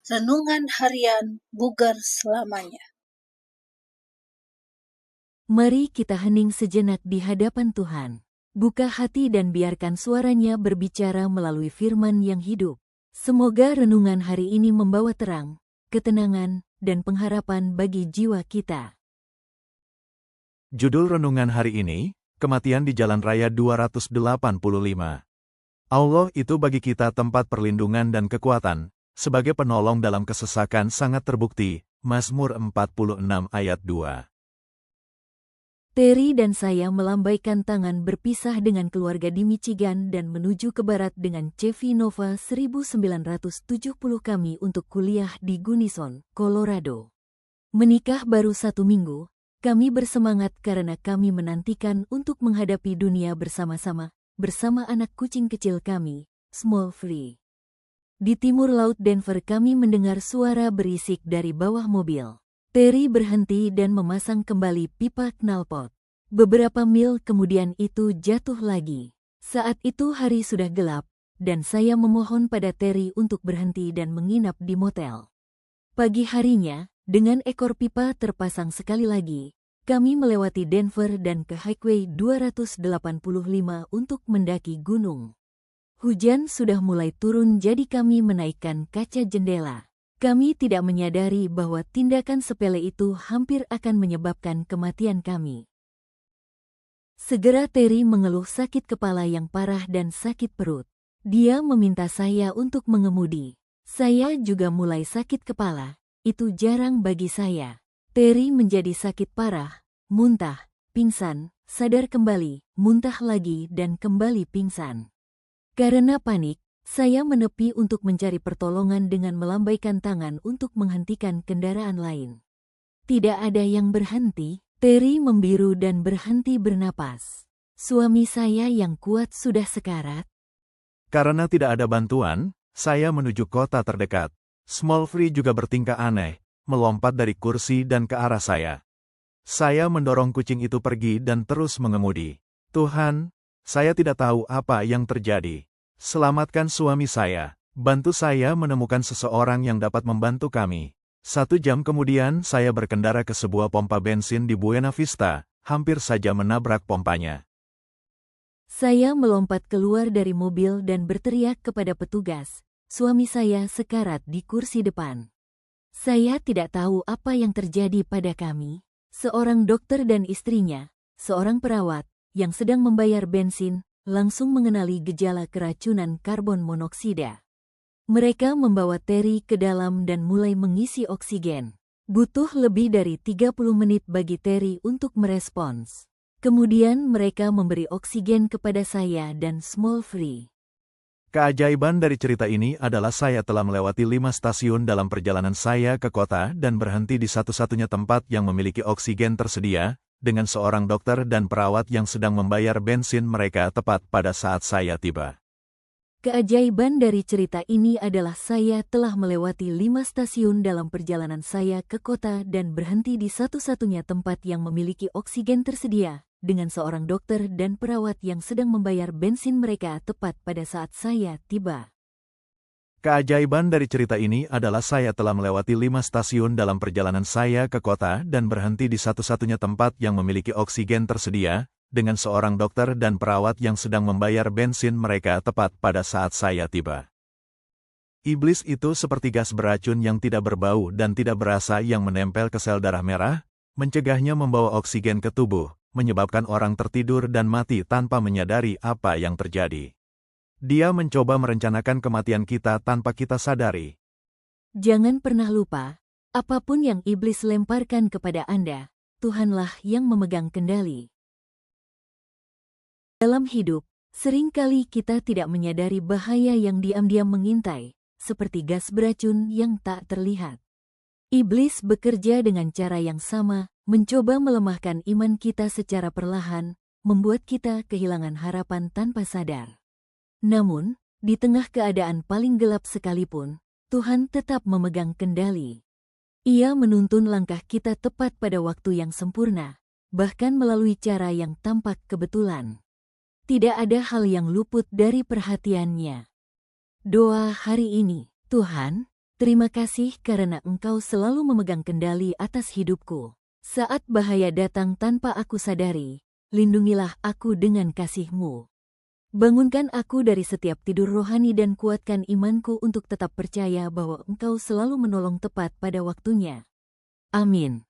Renungan Harian Bugar Selamanya. Mari kita hening sejenak di hadapan Tuhan. Buka hati dan biarkan suaranya berbicara melalui firman yang hidup. Semoga renungan hari ini membawa terang, ketenangan, dan pengharapan bagi jiwa kita. Judul renungan hari ini, Kematian di Jalan Raya 285. Allah itu bagi kita tempat perlindungan dan kekuatan, sebagai penolong dalam kesesakan sangat terbukti. Mazmur 46 ayat 2. Terry dan saya melambaikan tangan berpisah dengan keluarga di Michigan dan menuju ke barat dengan Chevy Nova 1970 kami untuk kuliah di Gunnison, Colorado. Menikah baru 1 minggu, kami bersemangat karena kami menantikan untuk menghadapi dunia bersama-sama, bersama anak kucing kecil kami, Small Free. Di timur laut Denver kami mendengar suara berisik dari bawah mobil. Terry berhenti dan memasang kembali pipa knalpot. Beberapa mil kemudian itu jatuh lagi. Saat itu hari sudah gelap, dan saya memohon pada Terry untuk berhenti dan menginap di motel. Pagi harinya, dengan ekor pipa terpasang sekali lagi, kami melewati Denver dan ke Highway 285 untuk mendaki gunung. Hujan sudah mulai turun jadi kami menaikkan kaca jendela. Kami tidak menyadari bahwa tindakan sepele itu hampir akan menyebabkan kematian kami. Segera Terry mengeluh sakit kepala yang parah dan sakit perut. Dia meminta saya untuk mengemudi. Saya juga mulai sakit kepala. Itu jarang bagi saya. Terry menjadi sakit parah, muntah, pingsan, sadar kembali, muntah lagi dan kembali pingsan. Karena panik, saya menepi untuk mencari pertolongan dengan melambaikan tangan untuk menghentikan kendaraan lain. Tidak ada yang berhenti. Terry membiru dan berhenti bernapas. Suami saya yang kuat sudah sekarat. Karena tidak ada bantuan, saya menuju kota terdekat. Small Free juga bertingkah aneh, melompat dari kursi dan ke arah saya. Saya mendorong kucing itu pergi dan terus mengemudi. Tuhan, saya tidak tahu apa yang terjadi. Selamatkan suami saya. Bantu saya menemukan seseorang yang dapat membantu kami. 1 jam kemudian saya berkendara ke sebuah pompa bensin di Buena Vista, hampir saja menabrak pompanya. Saya melompat keluar dari mobil dan berteriak kepada petugas. Suami saya sekarat di kursi depan. Saya tidak tahu apa yang terjadi pada kami. Seorang dokter dan istrinya, seorang perawat, yang sedang membayar bensin, langsung mengenali gejala keracunan karbon monoksida. Mereka membawa Terry ke dalam dan mulai mengisi oksigen. Butuh lebih dari 30 menit bagi Terry untuk merespons. Kemudian mereka memberi oksigen kepada saya dan Small Free. Keajaiban dari cerita ini adalah saya telah melewati 5 stasiun dalam perjalanan saya ke kota dan berhenti di satu-satunya tempat yang memiliki oksigen tersedia, dengan seorang dokter dan perawat yang sedang membayar bensin mereka tepat pada saat saya tiba. Keajaiban dari cerita ini adalah saya telah melewati 5 stasiun dalam perjalanan saya ke kota dan berhenti di satu-satunya tempat yang memiliki oksigen tersedia, dengan seorang dokter dan perawat yang sedang membayar bensin mereka tepat pada saat saya tiba. Keajaiban dari cerita ini adalah saya telah melewati 5 stasiun dalam perjalanan saya ke kota dan berhenti di satu-satunya tempat yang memiliki oksigen tersedia, dengan seorang dokter dan perawat yang sedang membayar bensin mereka tepat pada saat saya tiba. Iblis itu seperti gas beracun yang tidak berbau dan tidak berasa yang menempel ke sel darah merah, mencegahnya membawa oksigen ke tubuh, menyebabkan orang tertidur dan mati tanpa menyadari apa yang terjadi. Dia mencoba merencanakan kematian kita tanpa kita sadari. Jangan pernah lupa, apapun yang iblis lemparkan kepada Anda, Tuhanlah yang memegang kendali. Dalam hidup, seringkali kita tidak menyadari bahaya yang diam-diam mengintai, seperti gas beracun yang tak terlihat. Iblis bekerja dengan cara yang sama, mencoba melemahkan iman kita secara perlahan, membuat kita kehilangan harapan tanpa sadar. Namun, di tengah keadaan paling gelap sekalipun, Tuhan tetap memegang kendali. Ia menuntun langkah kita tepat pada waktu yang sempurna, bahkan melalui cara yang tampak kebetulan. Tidak ada hal yang luput dari perhatiannya. Doa hari ini, Tuhan, Terima kasih karena Engkau selalu memegang kendali atas hidupku. Saat bahaya datang tanpa aku sadari, lindungilah aku dengan kasih-Mu. Bangunkan aku dari setiap tidur rohani dan kuatkan imanku untuk tetap percaya bahwa Engkau selalu menolong tepat pada waktunya. Amin.